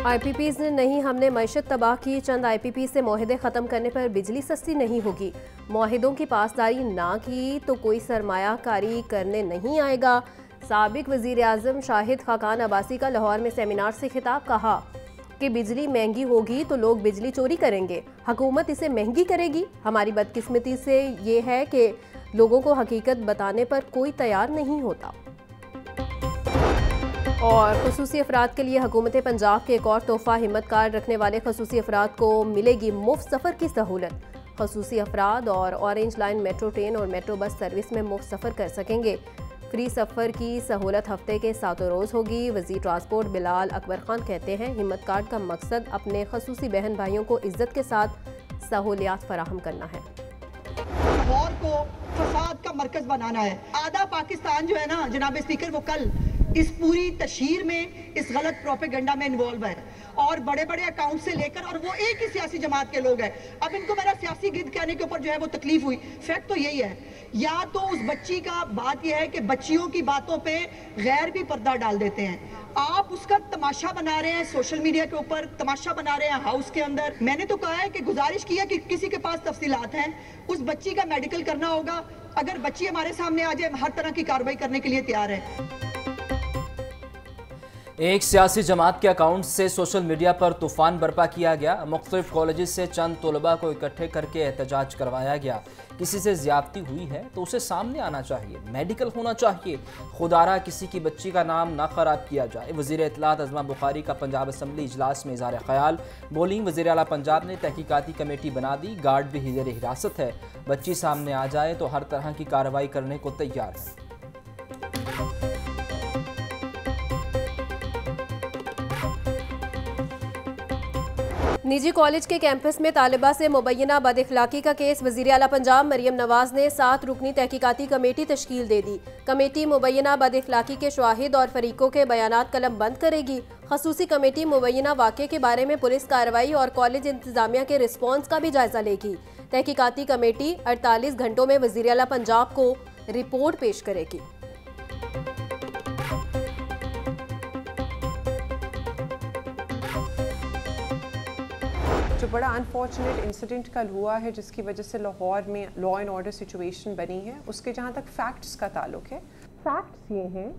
IPPs ने नहीं, हमने मईशत तबाह की। चंद IPP से मुआहदे ख़त्म करने पर बिजली सस्ती नहीं होगी। मुआहिदों की पासदारी ना की तो कोई सरमायाकारी करने नहीं आएगा। साबिक वज़ीर आज़म शाहिद खाकान अब्बासी का लाहौर में सेमिनार से खिताब, कहा कि बिजली महंगी होगी तो लोग बिजली चोरी करेंगे, हुकूमत इसे महंगी करेगी। हमारी बदकिस्मती से ये है कि लोगों को हकीकत बताने पर कोई तैयार नहीं होता। और खसूसी अफराद के लिए हुकूमत पंजाब के एक और तोहफा, हिम्मत कार्ड रखने वाले खसूसी अफराद को मिलेगी मुफ्त सफ़र की सहूलत। खसूसी अफराद और ऑरेंज लाइन मेट्रो ट्रेन और मेट्रो बस सर्विस में मुफ्त सफ़र कर सकेंगे। फ्री सफ़र की सहूलत हफ्ते के 7 रोज़ होगी। वज़ीर ट्रांसपोर्ट बिलाल अकबर खान कहते हैं, हिम्मत कार्ड का मकसद अपने खसूसी बहन भाइयों को इज्जत के साथ सहूलियात फराहम करना है। लाहौर को फसाद का मरकज बनाना है। आधा पाकिस्तान जो है ना जनाब स्पीकर, वो कल इस पूरी तशहीर में, इस गलत प्रोपेगेंडा में इन्वॉल्व है और बड़े बड़े अकाउंट से लेकर, और वो एक ही सियासी जमात के लोग हैं। अब इनको मेरा सियासी गिद्ध कहने के ऊपर जो है वो तकलीफ हुई। फैक्ट तो यही है, या तो उस बच्ची का बात यह है कि बच्चियों की बातों पे गैर भी पर्दा डाल देते हैं। आप उसका तमाशा बना रहे हैं, सोशल मीडिया के ऊपर तमाशा बना रहे हैं हाउस के अंदर। मैंने तो कहा है कि गुजारिश की है कि किसी के पास तफसीलात हैं, उस बच्ची का मेडिकल करना होगा। अगर बच्ची हमारे सामने आ जाए, हर तरह की कार्रवाई करने के लिए तैयार है। एक सियासी जमात के अकाउंट से सोशल मीडिया पर तूफान बर्पा किया गया। मुख्तलिफ कॉलेज से चंद तलबा को इकट्ठे करके एहतजाज करवाया गया। किसी से ज्यादती हुई है तो उसे सामने आना चाहिए, मेडिकल होना चाहिए। खुदारा किसी की बच्ची का नाम ना खराब किया जाए। वज़ीर इत्तलात अज़मा बुखारी का पंजाब असम्बली इजलास में इज़हार ख़याल। बोलिंग, वज़ीर आला पंजाब ने तहकीकाती कमेटी बना दी। गार्ड भी ज़ेर हिरासत है। बच्ची सामने आ जाए तो हर तरह की कार्रवाई करने को तैयार है। निजी कॉलेज के कैंपस में तालिबा से मुबैना बदअखलाकी का केस। वज़ीर आला पंजाब मरियम नवाज ने 7 रुकनी तहकीकाती कमेटी तश्कील दे दी। कमेटी मुबैना बदअखलाकी के शाहिद और फरीकों के बयानात कलम बंद करेगी। खसूसी कमेटी मुबैना वाक़े के बारे में पुलिस कार्रवाई और कॉलेज इंतजामिया के रिस्पॉन्स का भी जायजा लेगी। तहकीकाती कमेटी 48 घंटों में वज़ीर आला पंजाब को रिपोर्ट पेश करेगी। जो बड़ा अनफॉर्चुनेट इंसिडेंट कल हुआ है, जिसकी वजह से लाहौर में लॉ एंड ऑर्डर सिचुएशन बनी है, उसके जहाँ तक फैक्ट्स का ताल्लुक है, फैक्ट्स ये हैं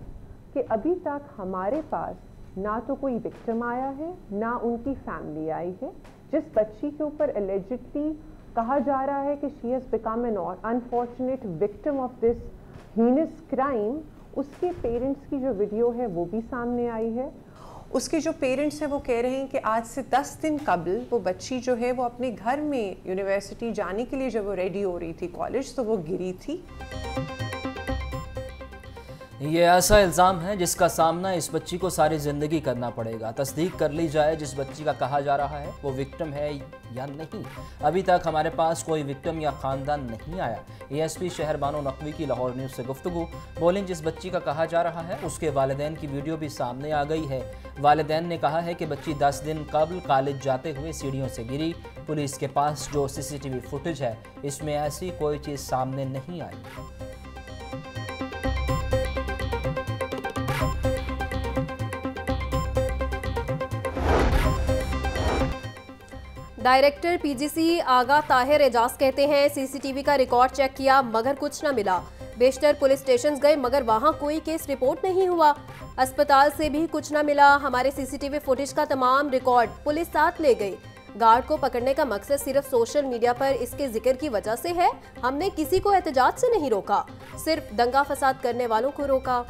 कि अभी तक हमारे पास ना तो कोई विक्टिम आया है, ना उनकी फैमिली आई है। जिस बच्ची के ऊपर एलिजिडली कहा जा रहा है कि she has become an unfortunate victim of this heinous crime, उसके पेरेंट्स की जो वीडियो है वो भी सामने आई है। उसके जो पेरेंट्स हैं वो कह रहे हैं कि आज से 10 दिन कबल वो बच्ची जो है वो अपने घर में यूनिवर्सिटी जाने के लिए जब वो रेडी हो रही थी कॉलेज, तो वो गिरी थी। ये ऐसा इल्ज़ाम है जिसका सामना इस बच्ची को सारी ज़िंदगी करना पड़ेगा। तस्दीक कर ली जाए जिस बच्ची का कहा जा रहा है वो विक्टिम है या नहीं। अभी तक हमारे पास कोई विक्टिम या ख़ानदान नहीं आया। ASP शहर बानो नकवी की लाहौर न्यूज़ से गुफ्तगू। बोलिंग, जिस बच्ची का कहा जा रहा है उसके वालिदैन की वीडियो भी सामने आ गई है। वालिदैन ने कहा है कि बच्ची 10 दिन कबल कॉलेज जाते हुए सीढ़ियों से गिरी। पुलिस के पास जो CCTV फुटेज है इसमें ऐसी कोई चीज़ सामने नहीं आई। डायरेक्टर PGC आगा ताहिर एजाज कहते हैं, CCTV का रिकॉर्ड चेक किया मगर कुछ न मिला। बेशतर पुलिस स्टेशन गए मगर वहां कोई केस रिपोर्ट नहीं हुआ। अस्पताल से भी कुछ न मिला। हमारे CCTV फुटेज का तमाम रिकॉर्ड पुलिस साथ ले गई। गार्ड को पकड़ने का मकसद सिर्फ सोशल मीडिया पर इसके जिक्र की वजह से है। हमने किसी को एहतजाज से नहीं रोका, सिर्फ दंगा फसाद करने वालों को रोका।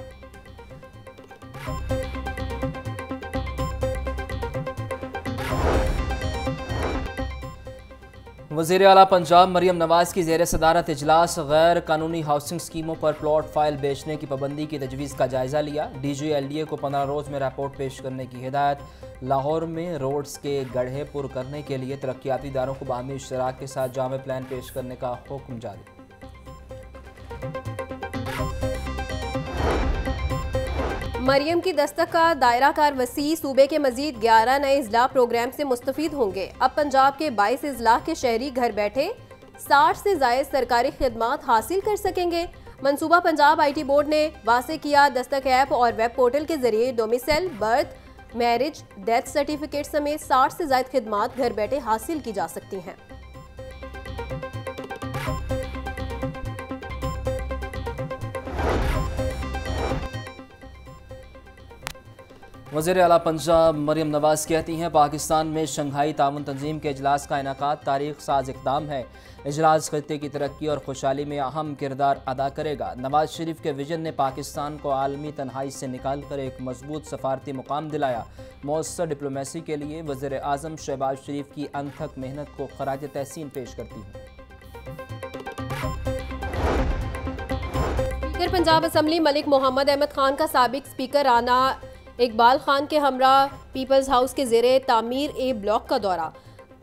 वज़ीर आला पंजाब मरियम नवाज की ज़ेर सदारत इजलास। गैर कानूनी हाउसिंग स्कीमों पर प्लॉट फाइल बेचने की पाबंदी की तजवीज़ का जायज़ा लिया। DG LDA को 15 रोज़ में रिपोर्ट पेश करने की हिदायत। लाहौर में रोड्स के गड्ढे पुर करने के लिए तरक्याती इदारों को बाहमी इश्तराक के साथ जामे प्लान पेश करने का हुक्म जारी। मरियम की दस्तक का दायरा कार वसी। सूबे के मजीद 11 नए इजला प्रोग्राम से मुस्तफीद होंगे। अब पंजाब के 22 इजला के शहरी घर बैठे 60 से ज़ायद सरकारी खिदमात हासिल कर सकेंगे। मंसूबा पंजाब IT बोर्ड ने वासे किया। दस्तक ऐप और वेब पोर्टल के जरिए domicile, birth, marriage, death certificate समेत 60 से ज्यादा खिदमात घर बैठे हासिल की जा सकती हैं। वज़ीर आला पंजाब मरियम नवाज कहती हैं पाकिस्तान में शंघाई ताउन तंजीम के इजलास का इनेकाद तारीख साज इक़दाम है। इजलास खत्ते की तरक्की और खुशहाली में अहम किरदार अदा करेगा। नवाज शरीफ के विजन ने पाकिस्तान को आलमी तन्हाई से निकाल कर एक मजबूत सफारती मुकाम दिलाया। मौसर डिप्लोमेसी के लिए वज़ीर आज़म शहबाज शरीफ की अनथक मेहनत को खराज तहसीन पेश करती हूँ। स्पीकर पंजाब असम्बली मलिक मोहम्मद अहमद खान का साबिक स्पीकर राना इकबाल खान के हमरा पीपल्स हाउस के ज़ेरे तामीर ए ब्लॉक का दौरा,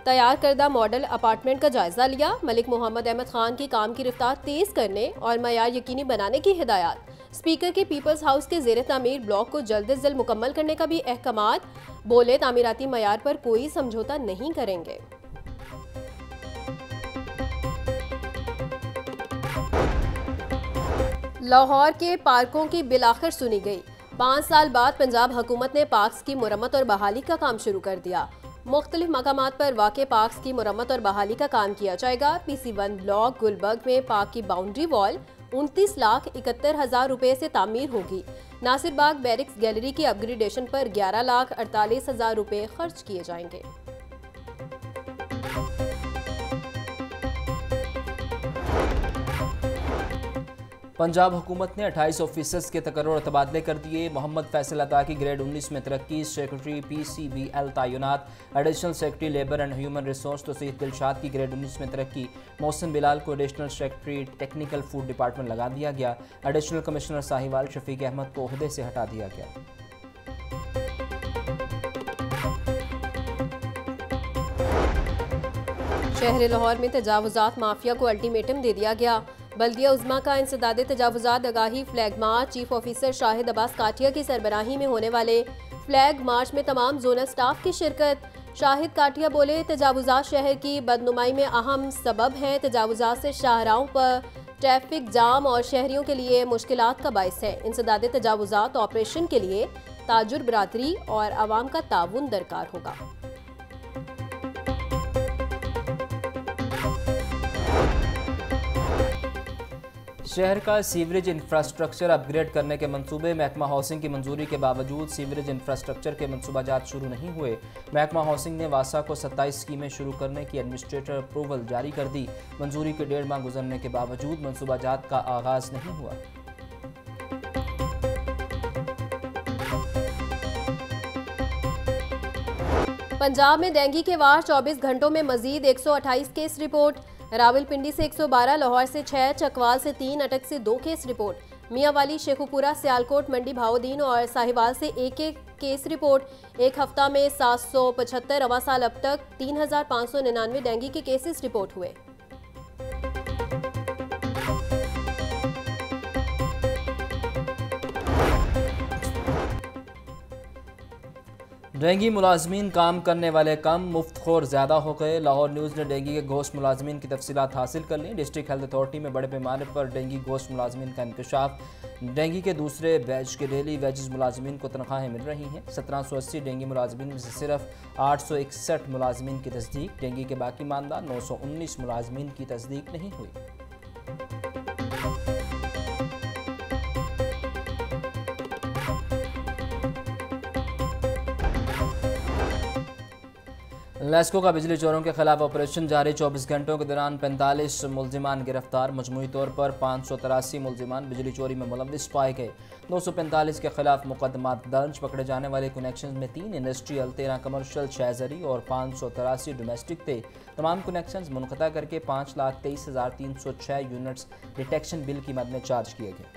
तैयार करदा मॉडल अपार्टमेंट का जायजा लिया। मलिक मोहम्मद अहमद खान की काम की रफ्तार तेज़ करने और मयार यकीनी बनाने की हिदायत। स्पीकर के पीपल्स हाउस के ज़ेरे तामीर ब्लॉक को जल्द से जल्द मुकम्मल करने का भी अहकामात। बोले तामीराती मयार पर कोई समझौता नहीं करेंगे। लाहौर के पार्कों की बिलाखिर सुनी गई। 5 साल बाद पंजाब हुकूमत ने पार्क्स की मुरम्मत और बहाली का काम शुरू कर दिया। मुख्तलिफ मकामात पर वाक़े पार्क्स की मुरम्मत और बहाली का काम किया जाएगा। PC1 ब्लॉक गुलबर्ग में पार्क की बाउंड्री वॉल 29,71,000 रुपये से तामीर होगी। नासिर बाग बैरिक्स गैलरी की अपग्रेडेशन पर 11,48,000 रुपये खर्च किए जाएंगे। पंजाब हुकूमत ने 28 ऑफिसर्स के तकर्रुर और तबादले कर दिए। मोहम्मद फैसल अता की ग्रेड 19 में तरक्की, सेक्रेटरी PCBL तैनात। Additional secretary labour and human resource Tauseef Dilshad की ग्रेड 19 में तरक्की। मोहसिन बिलाल को additional secretary technical food department लगा दिया गया। एडिशनल कमिश्नर साहिवाल शफीक अहमद को ओहदे से हटा दिया गया। शहर लाहौर में तजावुजात माफिया को अल्टीमेटम दे दिया गया। बल्दिया उज़्मा का इंसदादे तजावुजात आगाही flag march. Chief officer Shahid Abbas Katia की सरबराही में होने वाले फ्लैग मार्च में तमाम जोनल स्टाफ की शिरकत। शाहिद काटिया बोले तजावुजात शहर की बदनुमाई में अहम सबब हैं। तजावुजात से शाहराहों पर ट्रैफिक जाम और शहरियों के लिए मुश्किलात का बाइस है। इंसदादे तजावुजात ऑपरेशन के लिए ताजुर बरादरी और आवाम का ताउन दरकार होगा। शहर का सीवरेज इंफ्रास्ट्रक्चर अपग्रेड करने के मंसूबे। महकमा हाउसिंग की मंजूरी के बावजूद सीवरेज इंफ्रास्ट्रक्चर के मंसूबाजात शुरू नहीं हुए। महकमा हाउसिंग ने वासा को 27 स्कीमें शुरू करने की एडमिनिस्ट्रेटर अप्रूवल जारी कर दी। मंजूरी के 1.5 माह गुजरने के बावजूद मंसूबाजात का आगाज नहीं हुआ। पंजाब में डेंगू के वार 24 घंटों में मजीद 128 केस रिपोर्ट। रावलपिंडी से 112, लाहौर से 6, चकवाल से 3, अटक से 2 केस रिपोर्ट। मियांवाली, शेखुपुरा, सियालकोट, मंडी भाउद्दीन और साहिवाल से एक केस रिपोर्ट। एक हफ्ता में 775, रवां साल अब तक 3,599 डेंगू के केसेस रिपोर्ट हुए। डेंगी मुलाजमीन काम करने वाले कम, मुफ्तखोर ज़्यादा हो गए। लाहौर न्यूज़ ने डेंगी के गोश्त मुलाजमीन की तफसीलात हासिल कर ली। डिस्ट्रिक्ट हेल्थ अथॉरिटी में बड़े पैमाने पर डेंगी गोश्त मुलाजमीन का इंकशाफ। डेंगी के दूसरे बैच के डेली वेजेस मुलाजमीन को तनख्वाहें मिल रही हैं। 1780 डेंगी मुलाजमीन में से सिर्फ 861 मुलाजमीन की तस्दीक। डेंगी के बाकी मानदा 919 मुलाजमीन की तस्दीक नहीं हुई। लेस्को का बिजली चोरों के खिलाफ ऑपरेशन जारी। 24 घंटों के दौरान 45 मुलजिमान गिरफ्तार। मजमूई तौर पर 583 मुलजिमान बिजली चोरी में मुलविस पाए गए। 245 के खिलाफ मुकदमात दर्ज। पकड़े जाने वाले कनेक्शन में 3 इंडस्ट्रियल, 13 कमर्शियल, 6 जरी और 583 डोमेस्टिक थे। तमाम कनेक्शन मुनक़ता करके 5,23,306 यूनिट्स डिटेक्शन बिल की मद में चार्ज किए गए।